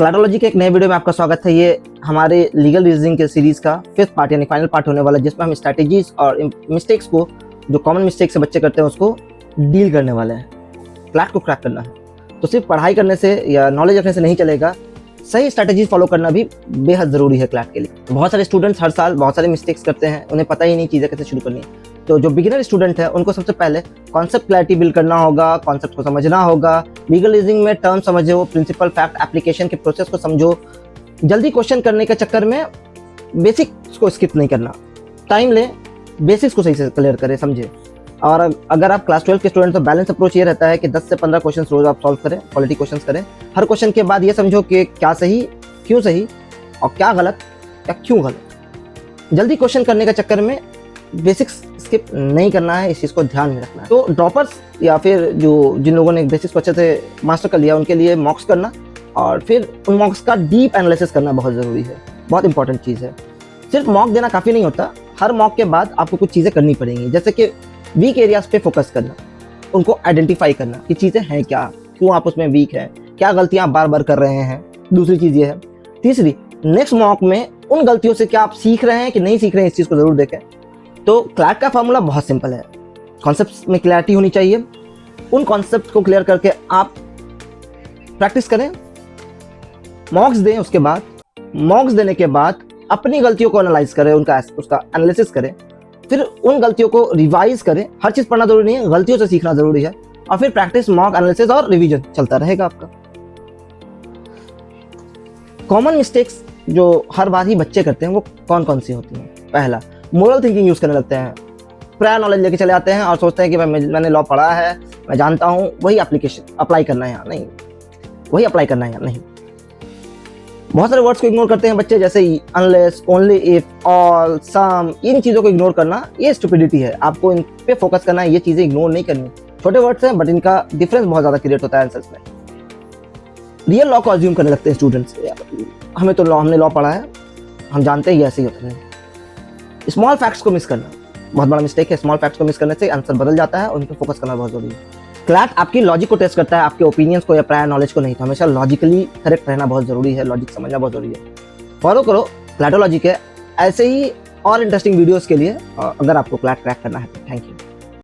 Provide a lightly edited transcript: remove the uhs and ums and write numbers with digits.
क्लैटोलॉजी के एक नए वीडियो में आपका स्वागत है। ये हमारे लीगल रीजनिंग के सीरीज का 5th पार्ट यानी फाइनल पार्ट होने वाला है, जिसमें हम स्ट्रैटेजीज और मिस्टेक्स को, जो कॉमन मिस्टेक्स से बच्चे करते हैं, उसको डील करने वाले हैं। क्लैट को क्रैक करना है तो सिर्फ पढ़ाई करने से या नॉलेज रखने से नहीं चलेगा, सही स्ट्रैटेजीज फॉलो करना भी बेहद ज़रूरी है क्लैट के लिए। बहुत सारे स्टूडेंट्स हर साल बहुत सारे मिस्टेक्स करते हैं, उन्हें पता ही नहीं चीज़ें कैसे शुरू करनी है। तो जो बिगिनर स्टूडेंट है उनको सबसे पहले कॉन्सेप्ट क्लैरिटी बिल्ड करना होगा, कॉन्सेप्ट को समझना होगा, लीगल रीजनिंग में टर्म समझो, प्रिंसिपल फैक्ट एप्लीकेशन के प्रोसेस को समझो। जल्दी क्वेश्चन करने के चक्कर में बेसिक्स को स्किप नहीं करना, टाइम ले, बेसिक्स को सही से क्लियर करें, समझे। और अगर आप क्लास 12 के स्टूडेंट तो बैलेंस अप्रोच ये रहता है कि 10 से 15 क्वेश्चन रोज आप सॉल्व करें, क्वालिटी क्वेश्चन करें। हर क्वेश्चन के बाद ये समझो कि क्या सही, क्यों सही और क्या गलत या क्यों गलत। जल्दी क्वेश्चन करने के चक्कर में बेसिक्स स्किप नहीं करना है, इस चीज़ को ध्यान में रखना है। तो ड्रॉपर्स या फिर जिन लोगों ने बेसिक्स को अच्छे से मास्टर कर लिया, उनके लिए मॉक्स करना और फिर उन मॉक्स का डीप एनालिसिस करना बहुत ज़रूरी है, बहुत इंपॉर्टेंट चीज़ है। सिर्फ मॉक देना काफ़ी नहीं होता, हर मॉक के बाद आपको कुछ चीज़ें करनी पड़ेंगी, जैसे कि वीक एरियाज पे फोकस करना, उनको आइडेंटिफाई करना कि चीज़ें हैं क्या, क्यों आप उसमें वीक हैं, क्या गलतियाँ आप बार बार कर रहे हैं। दूसरी चीज़ ये है। तीसरी, नेक्स्ट मॉक में उन गलतियों से क्या आप सीख रहे हैं कि नहीं सीख रहे हैं, इस चीज़ को ज़रूर देखें। तो क्लैट का फार्मूला बहुत सिंपल है, कॉन्सेप्ट्स में क्लैरिटी होनी चाहिए, उन कॉन्सेप्ट को क्लियर करके आप प्रैक्टिस करें, मॉक्स दें। उसके बाद मॉक्स देने के बाद अपनी गलतियों को एनालाइज करें, उसका एनालिसिस करें, फिर उन गलतियों को रिवाइज करें। हर चीज़ पढ़ना जरूरी नहीं है, गलतियों से सीखना जरूरी है। और फिर प्रैक्टिस, मॉक एनालिसिस और रिवीजन चलता रहेगा आपका। कॉमन मिस्टेक्स जो हर बार ही बच्चे करते हैं वो कौन कौन सी होती हैं? पहला, मोरल थिंकिंग यूज़ करने लगते हैं, प्रायर नॉलेज लेके चले आते हैं और सोचते हैं कि मैंने लॉ पढ़ा है, मैं जानता हूँ, वही अप्लाई करना है या नहीं, वही अप्लाई करना है या नहीं। बहुत सारे वर्ड्स को इग्नोर करते हैं बच्चे, जैसे अनलेस, ओनली इफ, ऑल, सम। इन चीज़ों को इग्नोर करना ये स्टुपिडिटी है, आपको इन पे फोकस करना है, ये चीज़ें इग्नोर नहीं करनी। छोटे वर्ड्स हैं बट इनका डिफरेंस बहुत ज़्यादा क्रिएट होता है आंसर्स में। रियल लॉ को अज्यूम करने लगते हैं स्टूडेंट्स, हमने लॉ पढ़ा है, हम जानते हैं ये ऐसे ही होता है। स्मॉल फैक्ट्स को मिस करना बहुत बड़ा मिस्टेक है। स्मॉल फैक्ट्स को मिस करने से आंसर बदल जाता है और उन पर फोकस करना बहुत जरूरी है। क्लैट आपकी लॉजिक को टेस्ट करता है, आपके ओपिनियंस को या प्रायर नॉलेज को नहीं। तो हमेशा लॉजिकली करेक्ट रहना बहुत जरूरी है, लॉजिक समझना बहुत जरूरी है। फॉलो करो क्लैटोलॉजी के ऐसे ही और इंटरेस्टिंग वीडियोस के लिए, अगर आपको क्लैट क्रैक करना है। Thank you.